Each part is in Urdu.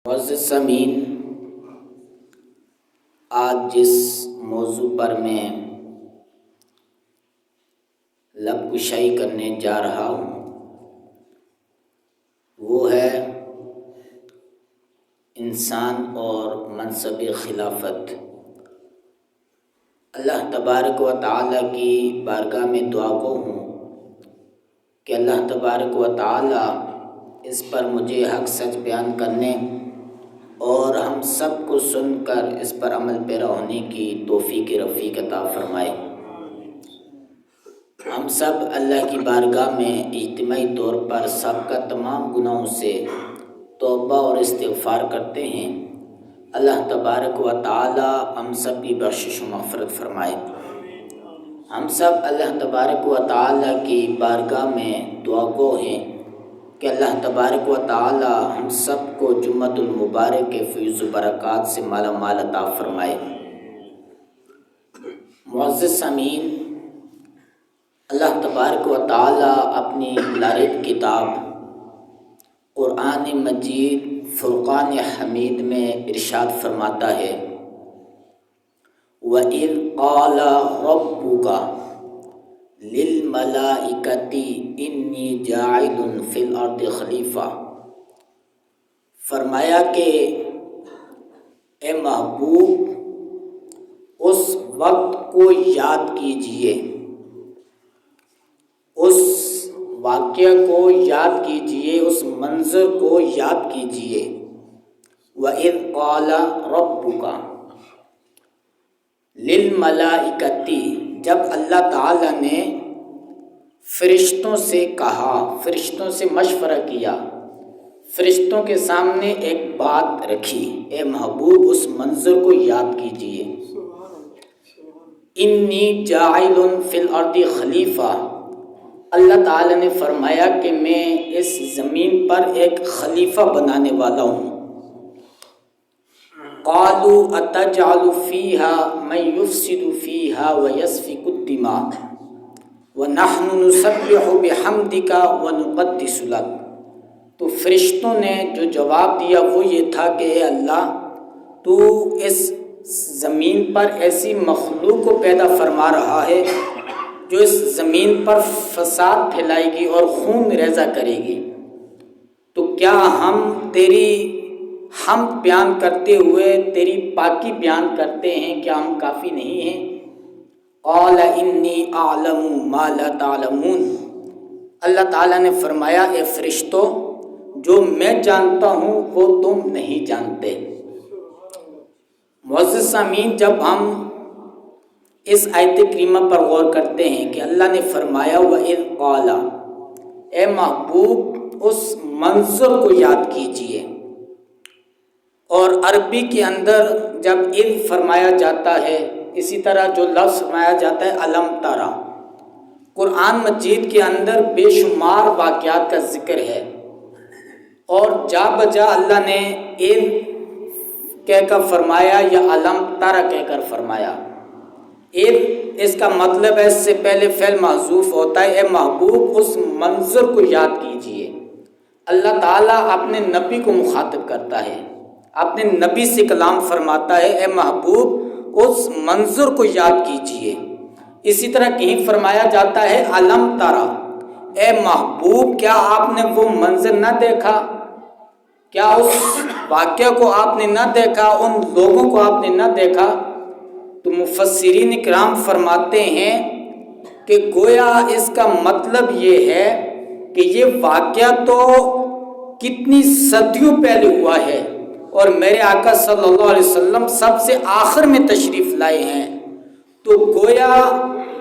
معزز سامعین، آج جس موضوع پر میں لب کشائی کرنے جا رہا ہوں وہ ہے انسان اور منصب خلافت۔ اللہ تبارک و تعالیٰ کی بارگاہ میں دعا گو ہوں کہ اللہ تبارک و تعالیٰ اس پر مجھے حق سچ بیان کرنے اور ہم سب کو سن کر اس پر عمل پیرا ہونے کی توفیق رفیق عطا فرمائے۔ ہم سب اللہ کی بارگاہ میں اجتماعی طور پر سابقہ تمام گناہوں سے توبہ اور استغفار کرتے ہیں۔ اللہ تبارک و تعالی ہم سب کی بخشش و مغفرت فرمائے۔ ہم سب اللہ تبارک و تعالی کی بارگاہ میں دعا گو ہیں کہ اللہ تبارک و تعالی ہم سب کو جمعۃ المبارک کے فیض و برکات سے مالا مال عطا فرمائے۔ معزز سامعین، اللہ تبارک و تعالی اپنی لارب کتاب قرآن مجید فرقان حمید میں ارشاد فرماتا ہے وَإِذْ قَالَ رَبُّكَ لِلْمَلَائِكَةِ إِنِّي جَاعِلٌ فِي الْأَرْضِ خلیفہ۔ فرمایا کہ اے محبوب اس وقت کو یاد کیجئے، اس واقعہ کو یاد کیجئے، اس منظر کو یاد کیجئے۔ وَإِذْ قَالَ رَبُّكَ لِلْمَلَائِكَةِ، جب اللہ تعالیٰ نے فرشتوں سے کہا، فرشتوں سے مشورہ کیا، فرشتوں کے سامنے ایک بات رکھی، اے محبوب اس منظر کو یاد کیجئے۔ انی جاعل فی الارض خلیفہ، اللہ تعالیٰ نے فرمایا کہ میں اس زمین پر ایک خلیفہ بنانے والا ہوں۔ قالوا اتجعل فیہا من یفسد فیہا ویسفک الدماء ونحن نسبح بحمدک ونقدس لک۔ تو فرشتوں نے جو جواب دیا وہ یہ تھا کہ اے اللہ، تو اس زمین پر ایسی مخلوق کو پیدا فرما رہا ہے جو اس زمین پر فساد پھیلائے گی اور خون ریزہ کرے گی، تو کیا ہم تیری حمد بیان کرتے ہوئے تیری پاکی بیان کرتے ہیں، کیا ہم کافی نہیں ہیں؟ قال انی اعلم ما لا تعلمون، اللہ تعالیٰ نے فرمایا اے فرشتو، جو میں جانتا ہوں وہ تم نہیں جانتے۔ معزز سامعین، جب ہم اس آیت کریمہ پر غور کرتے ہیں کہ اللہ نے فرمایا وَإِذْ قَالَ، اے محبوب اس منظر کو یاد کیجئے، اور عربی کے اندر جب اذ فرمایا جاتا ہے، اسی طرح جو لفظ فرمایا جاتا ہے علم ترا، قرآن مجید کے اندر بے شمار واقعات کا ذکر ہے، اور جا بجا اللہ نے اذ کہہ کر فرمایا یا علم ترا کہہ کر فرمایا۔ اذ اس کا مطلب ہے اس سے پہلے فعل محذوف ہوتا ہے، اے محبوب اس منظر کو یاد کیجئے۔ اللہ تعالیٰ اپنے نبی کو مخاطب کرتا ہے، اپنے نبی سے کلام فرماتا ہے، اے محبوب اس منظر کو یاد کیجئے۔ اسی طرح کہیں فرمایا جاتا ہے علم ترا، اے محبوب کیا آپ نے وہ منظر نہ دیکھا، کیا اس واقعہ کو آپ نے نہ دیکھا، ان لوگوں کو آپ نے نہ دیکھا؟ تو مفسرین کرام فرماتے ہیں کہ گویا اس کا مطلب یہ ہے کہ یہ واقعہ تو کتنی صدیوں پہلے ہوا ہے اور میرے آقا صلی اللہ علیہ وسلم سب سے آخر میں تشریف لائے ہیں، تو گویا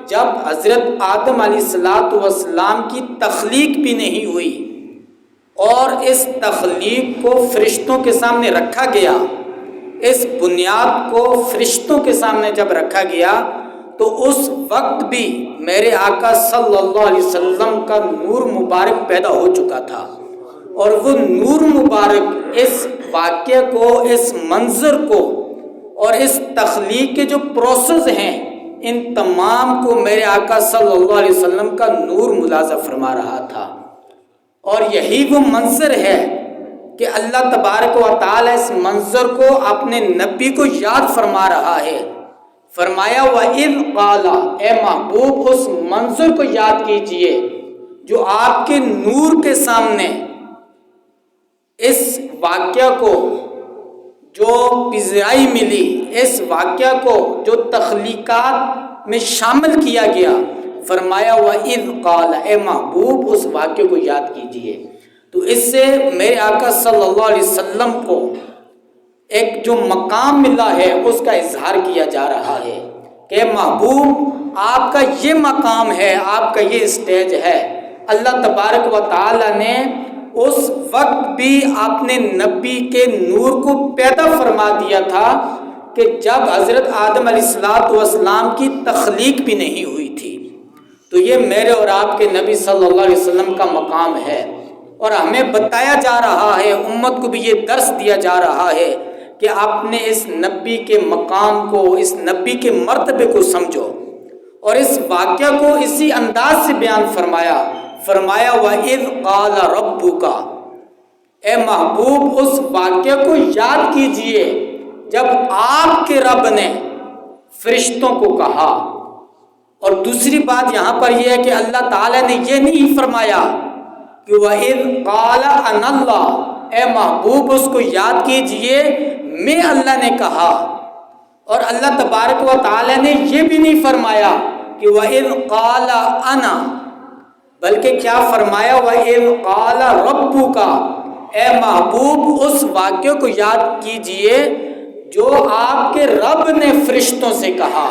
جب حضرت آدم علیہ السلام کی تخلیق بھی نہیں ہوئی اور اس تخلیق کو فرشتوں کے سامنے رکھا گیا، اس بنیاد کو فرشتوں کے سامنے جب رکھا گیا تو اس وقت بھی میرے آقا صلی اللہ علیہ وسلم کا نور مبارک پیدا ہو چکا تھا، اور وہ نور مبارک اس واقعہ کو، اس منظر کو اور اس تخلیق کے جو پروسیس ہیں ان تمام کو میرے آقا صلی اللہ علیہ وسلم کا نور ملازہ فرما رہا تھا۔ اور یہی وہ منظر ہے کہ اللہ تبارک و تعالی اس منظر کو اپنے نبی کو یاد فرما رہا ہے. فرمایا وَإِذْ قَالَ، اے محبوب اس منظر کو یاد کیجئے جو آپ کے نور کے سامنے اس واقعہ کو جو پذیرائی ملی، اس واقعہ کو جو تخلیقات میں شامل کیا گیا. فرمایا وَإِذْ قَالَ، اے محبوب اس واقعے کو یاد کیجئے. تو اس سے میرے آقا صلی اللہ علیہ وسلم کو ایک جو مقام ملا ہے اس کا اظہار کیا جا رہا ہے کہ محبوب آپ کا یہ مقام ہے، آپ کا یہ اسٹیج ہے. اللہ تبارک و تعالی نے اس وقت بھی اپنے نبی کے نور کو پیدا فرما دیا تھا کہ جب حضرت آدم علیہ السلام کی تخلیق بھی نہیں ہوئی تھی. تو یہ میرے اور آپ کے نبی صلی اللہ علیہ وسلم کا مقام ہے، اور ہمیں بتایا جا رہا ہے، امت کو بھی یہ درس دیا جا رہا ہے کہ اپنے اس نبی کے مقام کو، اس نبی کے مرتبے کو سمجھو. اور اس واقعہ کو اسی انداز سے بیان فرمایا. وَإِذْ قَالَ رَبُّكَ، اے محبوب اس واقعہ کو یاد کیجئے جب آپ کے رب نے فرشتوں کو کہا. اور دوسری بات یہاں پر یہ ہے کہ اللہ تعالیٰ نے یہ نہیں فرمایا کہ وَإِذْ قَالَ أَنَا اللَّهُ، اے محبوب اس کو یاد کیجئے میں اللہ نے کہا. اور اللہ تبارک و تعالیٰ نے یہ بھی نہیں فرمایا کہ وَإِذْ قَالَ أَنَا، بلکہ کیا فرمایا وَإِذْ قَالَ رَبُّكَ، اے محبوب اس واقعے کو یاد کیجئے جو آپ کے رب نے فرشتوں سے کہا.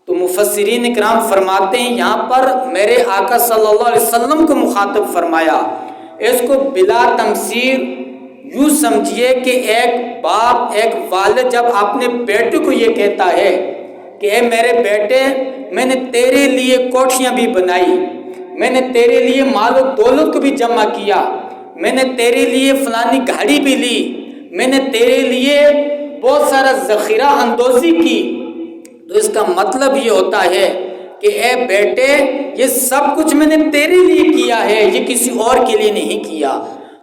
تو مفسرین اکرام فرماتے ہیں یہاں پر میرے آقا صلی اللہ علیہ وسلم کو مخاطب فرمایا. اس کو بلا تمثیل یوں سمجھیے کہ ایک باپ، ایک والد جب اپنے بیٹے کو یہ کہتا ہے کہ اے میرے بیٹے، میں نے تیرے لیے کوٹھیاں بھی بنائی، میں نے تیرے لیے مال و دولت کو بھی جمع کیا، میں نے تیرے لیے فلانی گاڑی بھی لی، میں نے تیرے لیے بہت سارا ذخیرہ اندوزی کی. تو اس کا مطلب یہ ہوتا ہے کہ اے بیٹے یہ سب کچھ میں نے تیرے لیے کیا ہے، یہ کسی اور کے لیے نہیں کیا.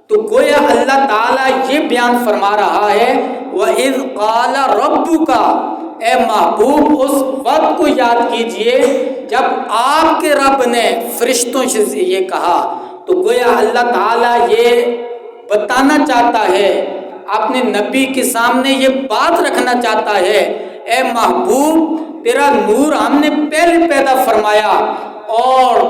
تو گویا اللہ تعالیٰ یہ بیان فرما رہا ہے وَإِذْ قَالَ رَبُّكَ، اے محبوب اس وقت کو یاد کیجئے جب آپ کے رب نے فرشتوں سے یہ کہا. تو گویا اللہ تعالیٰ یہ بتانا چاہتا ہے، اپنے نبی کے سامنے یہ بات رکھنا چاہتا ہے، اے محبوب تیرا نور ہم نے پہلے پیدا فرمایا اور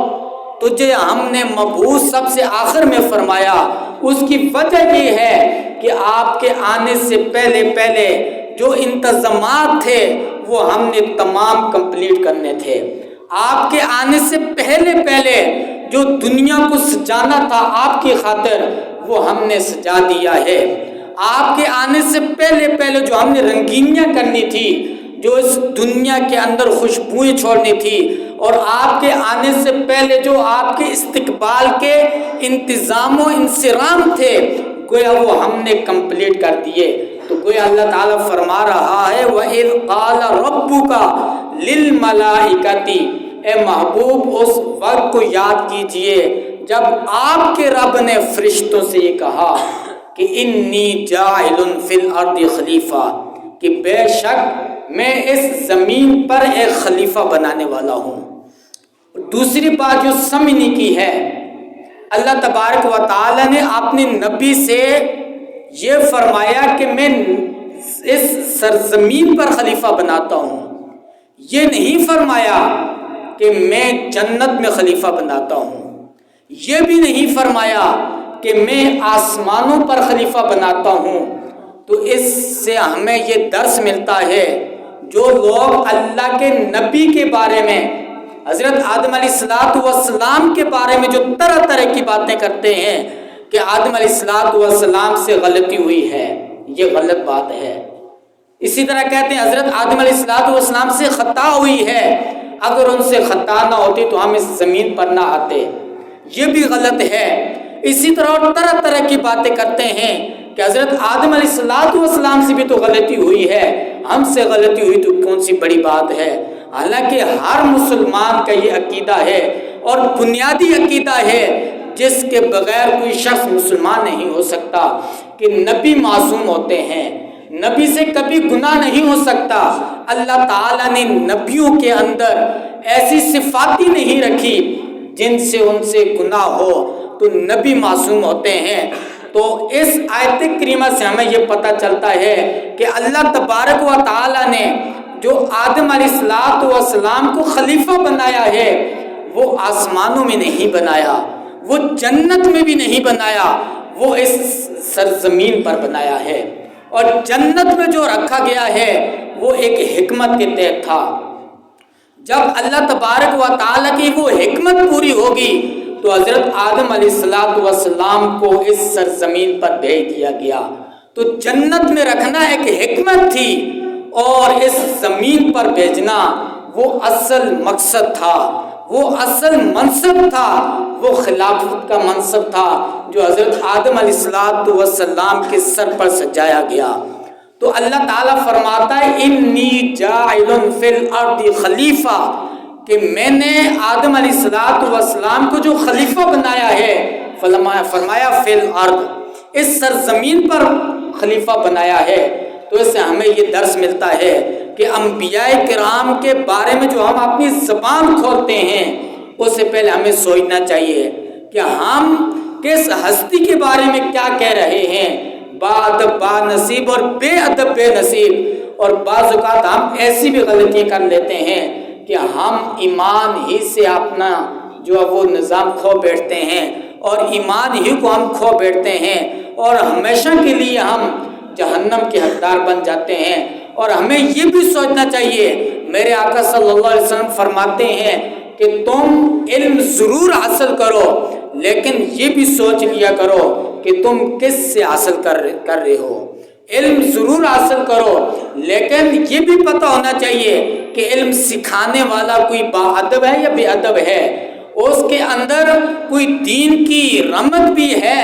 تجھے ہم نے مبعوث سب سے آخر میں فرمایا. اس کی وجہ یہ ہے کہ آپ کے آنے سے پہلے جو انتظامات تھے وہ ہم نے تمام کمپلیٹ کرنے تھے. آپ کے آنے سے پہلے جو دنیا کو سجانا تھا آپ کی خاطر وہ ہم نے سجا دیا ہے. آپ کے آنے سے پہلے جو ہم نے رنگینیاں کرنی تھی، جو اس دنیا کے اندر خوشبوئیں چھوڑنی تھی، اور آپ کے آنے سے پہلے جو آپ کے استقبال کے انتظام و انصرام تھے گویا وہ ہم نے کمپلیٹ کر دیے. تو گویا اللہ تعالیٰ فرما رہا ہے وَإِذْ قَالَ رَبُّكَ لِلْمَلَائِكَةِ، اے محبوب اس وقت کو یاد کیجئے جب آپ کے رب نے فرشتوں سے یہ کہا کہ انی جاعل فی الارض خلیفہ، کہ بے شک میں اس زمین پر ایک خلیفہ بنانے والا ہوں. دوسری بات جو سمجھنے کی ہے، اللہ تبارک و تعالی نے اپنے نبی سے یہ فرمایا کہ میں اس سرزمین پر خلیفہ بناتا ہوں. یہ نہیں فرمایا کہ میں جنت میں خلیفہ بناتا ہوں. یہ بھی نہیں فرمایا کہ میں آسمانوں پر خلیفہ بناتا ہوں. تو اس سے ہمیں یہ درس ملتا ہے جو لوگ اللہ کے نبی کے بارے میں، حضرت آدم علیہ السلام کے بارے میں جو طرح کی باتیں کرتے ہیں کہ آدم علیہ السلام سے غلطی ہوئی ہے، یہ غلط بات ہے. اسی طرح کہتے ہیں حضرت آدم علیہ السلام سے خطا ہوئی ہے، اگر ان سے خطا نہ ہوتی تو ہم اس زمین پر نہ آتے، یہ بھی غلط ہے. اسی طرح طرح کی باتیں کرتے ہیں کہ حضرت آدم علیہ السلام سے بھی تو غلطی ہوئی ہے، ہم سے غلطی ہوئی تو کون سی بڑی بات ہے. حالانکہ ہر مسلمان کا یہ عقیدہ ہے اور بنیادی عقیدہ ہے جس کے بغیر کوئی شخص مسلمان نہیں ہو سکتا کہ نبی معصوم ہوتے ہیں، نبی سے کبھی گناہ نہیں ہو سکتا۔ اللہ تعالیٰ نے نبیوں کے اندر ایسی صفات ہی نہیں رکھی جن سے ان سے گناہ ہو، تو نبی معصوم ہوتے ہیں۔ تو اس آیت کریمہ سے ہمیں یہ پتہ چلتا ہے کہ اللہ تبارک و تعالیٰ نے جو آدم علیہ السلام کو خلیفہ بنایا ہے وہ آسمانوں میں نہیں بنایا، وہ جنت میں بھی نہیں بنایا، وہ اس سرزمین پر بنایا ہے۔ اور جنت میں جو رکھا گیا ہے وہ ایک حکمت کے تحت تھا۔ جب اللہ تبارک و تعالیٰ کی وہ حکمت پوری ہوگی تو حضرت آدم علیہ السلام کو اس سرزمین پر بھیج دیا گیا۔ تو جنت میں رکھنا ایک حکمت تھی اور اس زمین پر بھیجنا وہ اصل مقصد تھا، وہ اصل منصب تھا، وہ خلافت کا منصب تھا جو حضرت آدم علیہ السلام کے سر پر سجایا گیا۔ تو اللہ تعالیٰ فرماتا ہے انی جاعل فی الارض خلیفہ، کہ میں نے آدم علیہ السلام کو جو خلیفہ بنایا ہے، فرمایا فی الارض، اس سرزمین پر خلیفہ بنایا ہے۔ تو اس سے ہمیں یہ درس ملتا ہے کہ انبیاء کرام کے بارے میں جو ہم اپنی زبان کھولتے ہیں اس سے پہلے ہمیں سوچنا چاہیے کہ ہم کس ہستی کے بارے میں کیا کہہ رہے ہیں۔ با ادب با نصیب اور بے ادب بے نصیب، اور بعض اوقات ہم ایسی بھی غلطیاں کر لیتے ہیں کہ ہم ایمان ہی سے اپنا جو وہ نظام کھو بیٹھتے ہیں اور ایمان ہی کو ہم کھو بیٹھتے ہیں اور ہمیشہ کے لیے ہم جہنم کے حقدار بن جاتے ہیں۔ اور ہمیں یہ بھی سوچنا چاہیے، میرے آقا صلی اللہ علیہ وسلم فرماتے ہیں کہ تم علم ضرور حاصل کرو لیکن یہ بھی سوچ لیا کرو کہ تم کس سے حاصل کر رہے ہو۔ علم ضرور حاصل کرو لیکن یہ بھی پتہ ہونا چاہیے کہ علم سکھانے والا کوئی با ادب ہے یا بے ادب ہے، اس کے اندر کوئی دین کی رحمت بھی ہے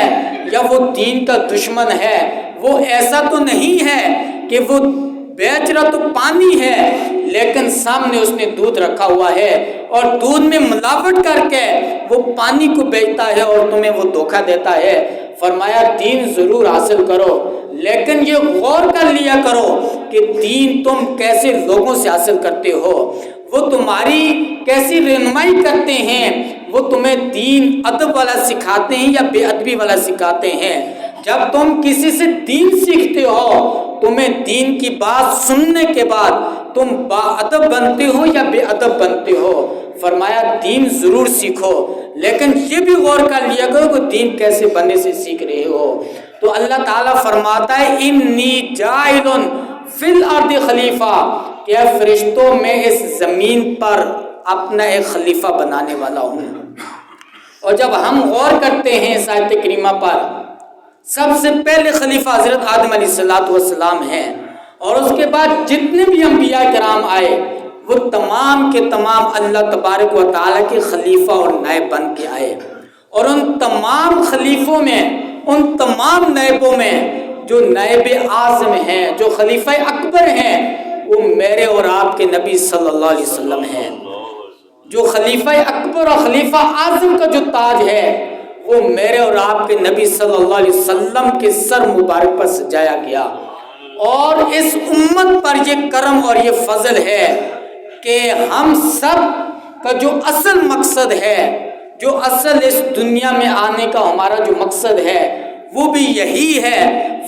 یا وہ دین کا دشمن ہے۔ وہ ایسا تو نہیں ہے کہ وہ بیچ رہا تو پانی ہے لیکن سامنے اس نے دودھ رکھا ہوا ہے اور دودھ میں ملاوٹ کر کے وہ پانی کو بیچتا ہے اور تمہیں وہ دھوکہ دیتا ہے۔ فرمایا دین ضرور حاصل کرو لیکن یہ غور کر لیا کرو کہ دین تم کیسے لوگوں سے حاصل کرتے ہو، وہ تمہاری کیسی رہنمائی کرتے ہیں، وہ تمہیں دین ادب والا سکھاتے ہیں یا بے ادبی والا سکھاتے ہیں۔ جب تم کسی سے دین سیکھتے ہو تمہیں دین کی بات سننے کے بعد تم با ادب بنتے ہو یا بے ادب بنتے ہو۔ فرمایا دین ضرور سیکھو لیکن یہ بھی غور کر لیا کرو کہ دین کیسے بننے سے سیکھ رہے ہو۔ تو اللہ تعالیٰ فرماتا ہے انی جاعل فی الارض خلیفہ، کہ فرشتوں میں اس زمین پر اپنا ایک خلیفہ بنانے والا ہوں۔ اور جب ہم غور کرتے ہیں اس آیت کریمہ پر، سب سے پہلے خلیفہ حضرت آدم علیہ السلام ہیں اور اس کے بعد جتنے بھی انبیاء کرام آئے وہ تمام کے تمام اللہ تبارک و تعالیٰ کے خلیفہ اور نائب بن کے آئے۔ اور ان تمام خلیفوں میں، ان تمام نائبوں میں جو نائب اعظم ہیں، جو خلیفہ اکبر ہیں، وہ میرے اور آپ کے نبی صلی اللہ علیہ وسلم ہیں۔ جو خلیفہ اکبر اور خلیفہ اعظم کا جو تاج ہے وہ میرے اور آپ کے نبی صلی اللہ علیہ وسلم کے سر مبارک پر سجایا گیا۔ اور اس امت پر یہ کرم اور یہ فضل ہے کہ ہم سب کا جو اصل مقصد ہے، جو اصل اس دنیا میں آنے کا ہمارا جو مقصد ہے وہ بھی یہی ہے۔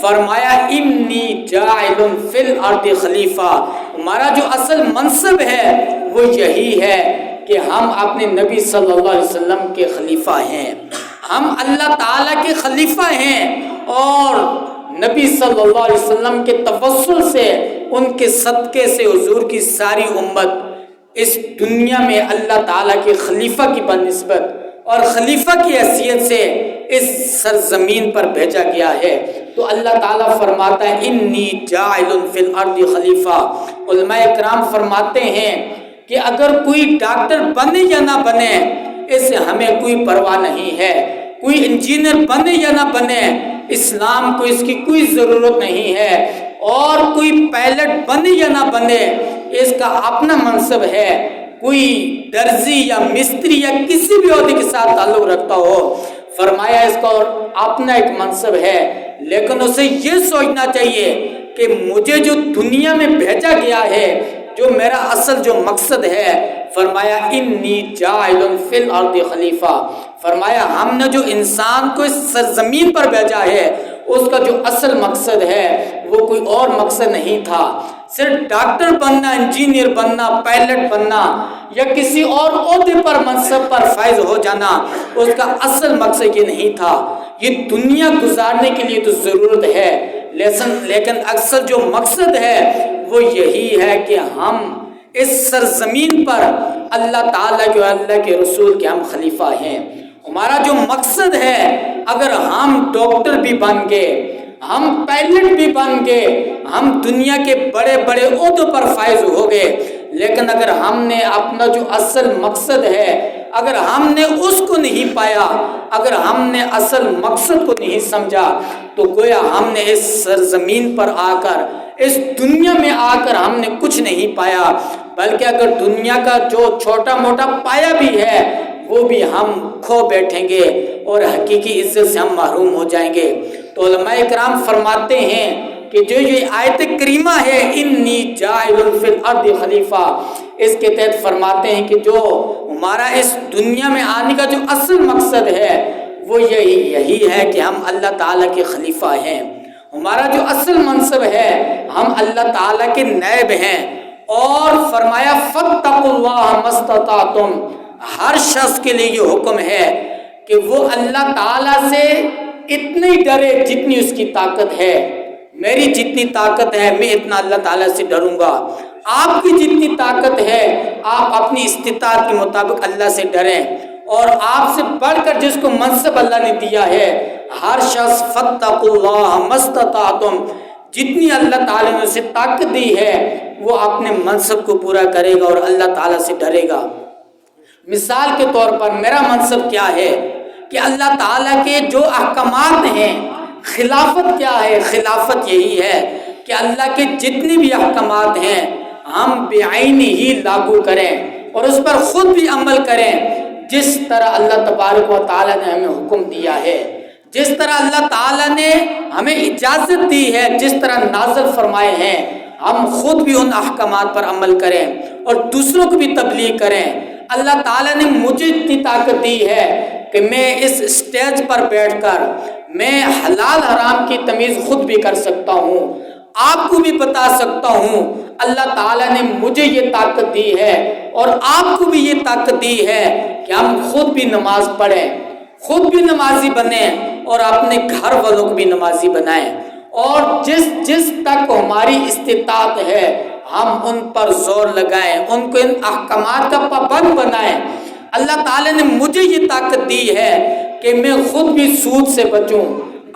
فرمایا انی جاعل فی الارض خلیفہ، ہمارا جو اصل منصب ہے وہ یہی ہے کہ ہم اپنے نبی صلی اللہ علیہ وسلم کے خلیفہ ہیں، ہم اللہ تعالیٰ کے خلیفہ ہیں اور نبی صلی اللہ علیہ وسلم کے توسل سے، ان کے صدقے سے حضور کی ساری امت اس دنیا میں اللہ تعالیٰ کے خلیفہ کی بنسبت اور خلیفہ کی حیثیت سے اس سرزمین پر بھیجا گیا ہے۔ تو اللہ تعالیٰ فرماتا ہے انی جاعل فی الارض خلیفہ۔ علماء اکرام فرماتے ہیں کہ اگر کوئی ڈاکٹر بنے یا نہ بنے اس سے ہمیں کوئی پرواہ نہیں ہے، کوئی انجینئر بنے یا نہ بنے اسلام کو اس کی کوئی ضرورت نہیں ہے، اور کوئی پائلٹ بنے یا نہ بنے اس کا اپنا منصب ہے، کوئی درزی یا مستری یا کسی بھی عہدے کے ساتھ تعلق رکھتا ہو، فرمایا اس کا اور اپنا ایک منصب ہے، لیکن اسے یہ سوچنا چاہیے کہ مجھے جو دنیا میں بھیجا گیا ہے، جو میرا اصل جو مقصد ہے، فرمایا انی جاعل فی الارض خلیفہ، فرمایا ہم نے جو انسان کو اس سرزمین پر بھیجا ہے اس کا جو اصل مقصد ہے وہ کوئی اور مقصد نہیں تھا صرف ڈاکٹر بننا، انجینئر بننا، پائلٹ بننا یا کسی اور عہدے پر، منصب پر فائز ہو جانا، اس کا اصل مقصد یہ نہیں تھا۔ یہ دنیا گزارنے کے لیے تو ضرورت ہے، لیکن اکثر جو مقصد ہے وہ یہی ہے کہ ہم اس سرزمین پر اللہ تعالیٰ کے اور اللہ کے رسول کے ہم خلیفہ ہیں۔ ہمارا جو مقصد ہے، اگر ہم ڈاکٹر بھی بن گئے، ہم پائلٹ بھی بن گئے، ہم دنیا کے بڑے بڑے عہدوں پر فائز ہو گئے، لیکن اگر ہم نے اپنا جو اصل مقصد ہے اگر ہم نے اس کو نہیں پایا، اگر ہم نے اصل مقصد کو نہیں سمجھا، تو گویا ہم نے اس سرزمین پر آ کر، اس دنیا میں آ کر ہم نے کچھ نہیں پایا، بلکہ اگر دنیا کا جو چھوٹا موٹا پایا بھی ہے وہ بھی ہم کھو بیٹھیں گے اور حقیقی عزت سے ہم محروم ہو جائیں گے۔ تو علماء کرام فرماتے ہیں کہ جو یہ آیت کریمہ ہے انی جاعل فی الارض خلیفہ، اس کے تحت فرماتے ہیں کہ جو ہمارا اس دنیا میں آنے کا جو اصل مقصد ہے وہ یہی ہے کہ ہم اللہ تعالیٰ کے خلیفہ ہیں۔ ہمارا جو اصل منصب ہے، ہم اللہ تعالیٰ کے نائب ہیں۔ اور فرمایا فاتقوا اللہ ما استطعتم، ہر شخص کے لیے یہ حکم ہے کہ وہ اللہ تعالیٰ سے اتنی ڈرے جتنی اس کی طاقت ہے۔ میری جتنی طاقت ہے میں اتنا اللہ تعالیٰ سے ڈروں گا، آپ کی جتنی طاقت ہے آپ اپنی استطاعت کے مطابق اللہ سے ڈریں، اور آپ سے بڑھ کر جس کو منصب اللہ نے دیا ہے، ہر شخص فاتقوا اللہ ما استطعتم، جتنی اللہ تعالیٰ نے اسے طاقت دی ہے وہ اپنے منصب کو پورا کرے گا اور اللہ تعالیٰ سے ڈرے گا۔ مثال کے طور پر میرا منصب کیا ہے کہ اللہ تعالیٰ کے جو احکامات ہیں، خلافت کیا ہے؟ خلافت یہی ہے کہ اللہ کے جتنے بھی احکامات ہیں ہم بعین ہی لاگو کریں اور اس پر خود بھی عمل کریں، جس طرح اللہ تبارک و تعالیٰ نے ہمیں حکم دیا ہے، جس طرح اللہ تعالیٰ نے ہمیں اجازت دی ہے، جس طرح نازل فرمائے ہیں، ہم خود بھی ان احکامات پر عمل کریں اور دوسروں کو بھی تبلیغ کریں۔ اللہ تعالیٰ نے مجھے اتنی طاقت دی ہے کہ میں اس اسٹیج پر بیٹھ کر میں حلال حرام کی تمیز خود بھی کر سکتا ہوں، آپ کو بھی بتا سکتا ہوں۔ اللہ تعالیٰ نے مجھے یہ طاقت دی ہے اور آپ کو بھی یہ طاقت دی ہے کہ ہم خود بھی نماز پڑھیں، خود بھی نمازی بنیں اور اپنے گھر والوں کو بھی نمازی بنائیں، اور جس تک ہماری استطاعت ہے ہم ان پر زور لگائیں، ان کو ان احکامات کا پابند بنائیں۔ اللہ تعالیٰ نے مجھے یہ طاقت دی ہے کہ میں خود بھی سود سے بچوں،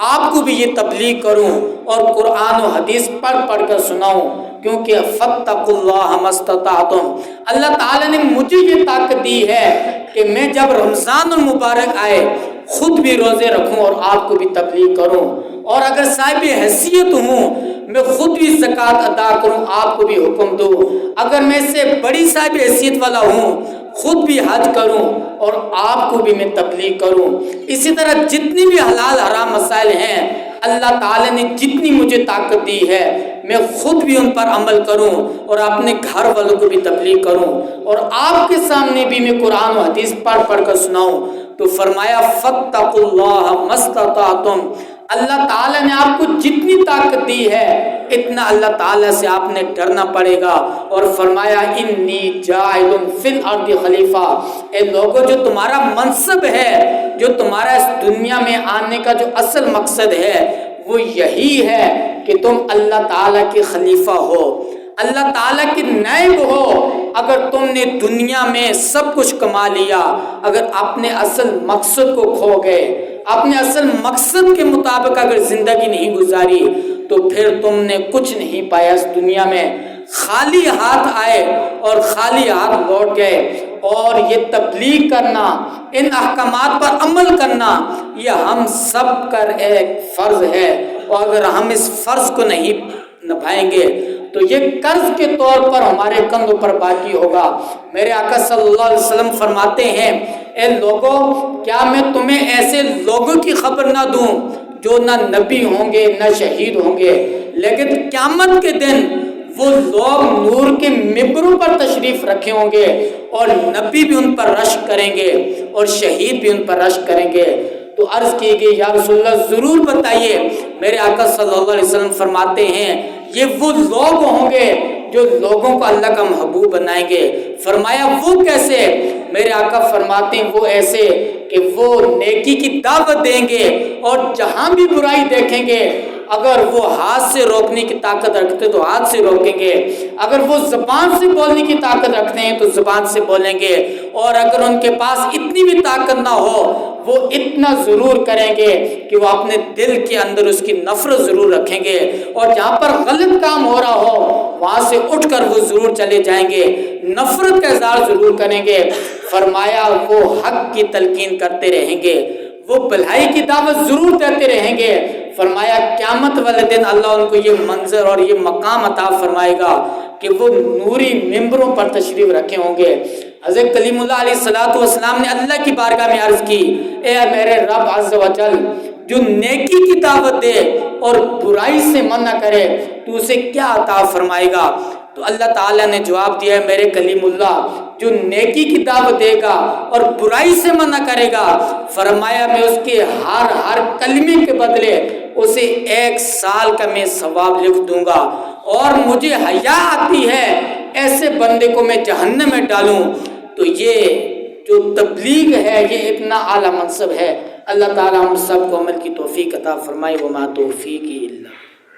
آپ کو بھی یہ تبلیغ کروں اور قرآن و حدیث پڑھ کر سناؤں، کیونکہ فاتقوا اللہ ما استطعتم، اللہ تعالیٰ نے مجھے یہ طاقت دی ہے کہ میں جب رمضان المبارک آئے خود بھی روزے رکھوں اور آپ کو بھی تبلیغ کروں، اور اگر صاحب حیثیت ہوں میں خود بھی زکوٰۃ ادا کروں، آپ کو بھی حکم دوں، اگر میں سے بڑی صاحب حیثیت والا ہوں خود بھی حج کروں اور آپ کو بھی میں تبلیغ کروں۔ اسی طرح جتنی بھی حلال حرام مسائل ہیں اللہ تعالیٰ نے جتنی مجھے طاقت دی ہے میں خود بھی ان پر عمل کروں اور اپنے گھر والوں کو بھی تبلیغ کروں اور آپ کے سامنے بھی میں قرآن و حدیث پڑھ کر سناؤں۔ تو فرمایا فاتقوا اللہ ما استطعتم، اللہ تعالیٰ نے آپ کو جتنی طاقت دی ہے اتنا اللہ تعالیٰ سے آپ نے ڈرنا پڑے گا۔ اور فرمایا انی جاعل فی الارض خلیفہ، اے لوگو جو تمہارا منصب ہے، جو تمہارا اس دنیا میں آنے کا جو اصل مقصد ہے وہ یہی ہے کہ تم اللہ تعالیٰ کے خلیفہ ہو، اللہ تعالیٰ کے نائب ہو۔ اگر تم نے دنیا میں سب کچھ کما لیا، اگر اپنے اصل مقصد کو کھو گئے، اپنے اصل مقصد کے مطابق اگر زندگی نہیں گزاری، تو پھر تم نے کچھ نہیں پایا اس دنیا میں، خالی ہاتھ آئے اور خالی ہاتھ لوٹ گئے۔ اور یہ تبلیغ کرنا، ان احکامات پر عمل کرنا، یہ ہم سب کا ایک فرض ہے، اور اگر ہم اس فرض کو نہیں نبھائیں گے تو یہ قرض کے طور پر ہمارے کندھوں پر باقی ہوگا۔ میرے آقا صلی اللہ علیہ وسلم فرماتے ہیں اے لوگو، کیا میں تمہیں ایسے لوگوں کی خبر نہ دوں جو نہ نبی ہوں گے نہ شہید ہوں گے، لیکن قیامت کے دن وہ لوگ نور کے ممبروں پر تشریف رکھے ہوں گے اور نبی بھی ان پر رشک کریں گے اور شہید بھی ان پر رشک کریں گے۔ تو عرض کی گئی یا رسول اللہ ضرور بتائیے۔ میرے آقا صلی اللہ علیہ وسلم فرماتے ہیں یہ وہ لوگ ہوں گے جو لوگوں کو اللہ کا محبوب بنائیں گے۔ فرمایا وہ کیسے؟ میرے آقا فرماتے ہیں وہ ایسے کہ وہ نیکی کی دعوت دیں گے اور جہاں بھی برائی دیکھیں گے، اگر وہ ہاتھ سے روکنے کی طاقت رکھتے تو ہاتھ سے روکیں گے، اگر وہ زبان سے بولنے کی طاقت رکھتے ہیں تو زبان سے بولیں گے، اور اگر ان کے پاس اتنی بھی طاقت نہ ہو وہ اتنا ضرور کریں گے کہ وہ اپنے دل کے اندر اس کی نفرت ضرور رکھیں گے، اور جہاں پر غلط کام ہو رہا ہو وہاں سے اٹھ کر وہ ضرور چلے جائیں گے، نفرت کا اظہار ضرور کریں گے۔ فرمایا وہ حق کی تلقین کرتے رہیں گے، وہ بھلائی کی دعوت ضرور دیتے رہیں گے۔ فرمایا قیامت والے دن اللہ ان کو یہ منظر اور یہ مقام عطا فرمائے گا کہ وہ نوری ممبروں پر تشریف رکھے ہوں گے۔ حضرت کلیم اللہ علیہ السلام نے اللہ کی بارگاہ میں عرض کی، اے میرے رب عز و جل، جو نیکی کی دعوت دے اور برائی سے منع کرے تو اسے کیا عطا فرمائے گا؟ تو اللہ تعالیٰ نے جواب دیا ہے میرے کلیم اللہ، جو نیکی کی دعوت دے گا اور برائی سے منع کرے گا، فرمایا میں اس کے ہر کلمے کے بدلے اسے 1 سال کا میں ثواب لکھ دوں گا، اور مجھے حیا آتی ہے ایسے بندے کو میں جہنم میں ڈالوں۔ تو یہ جو تبلیغ ہے یہ اتنا اعلیٰ منصب ہے۔ اللہ تعالیٰ ہم سب کو عمل کی توفیق عطا فرمائے۔ وما توفیقی الا